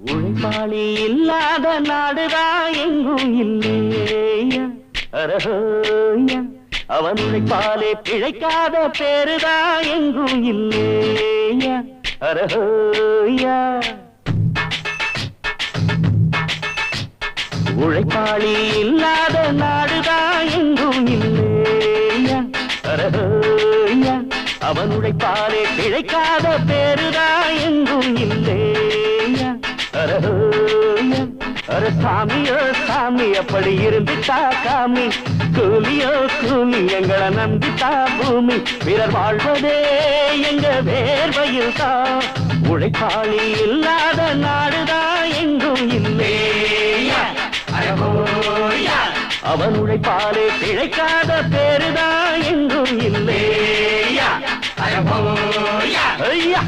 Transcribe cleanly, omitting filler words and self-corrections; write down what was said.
உழைப்பாளி இல்லாத நாடுதான் எங்கும் இல்லையா அரஹோயா அவன் உழைப்பாலே பிழைக்காத பேருதான் எங்கும் இல்லையா அரஹோயா உழைப்பாளி இல்லாத நாடுதான் எங்கும் இல்லையா அரஹோயா அவன் உழைப்பாலே பிழைக்காத பேருதான் எங்கும் இல்லையா அரஹோயா அர சாமியோ சாமி அப்படி இருந்துட்டா காமி கூலியோ கூலி எங்களை நம்பித்தா பூமி பிறர் வாழ்வதே எங்க வேர்வையில் தான் உழைப்பாளி இல்லாத நாடுதான் எங்கும் இல்லையா அரஹோயா அவன் உழைப்பாலே பிழைக்காத பேருதான் எங்கும் இல்லையா அரஹோயா ஐயா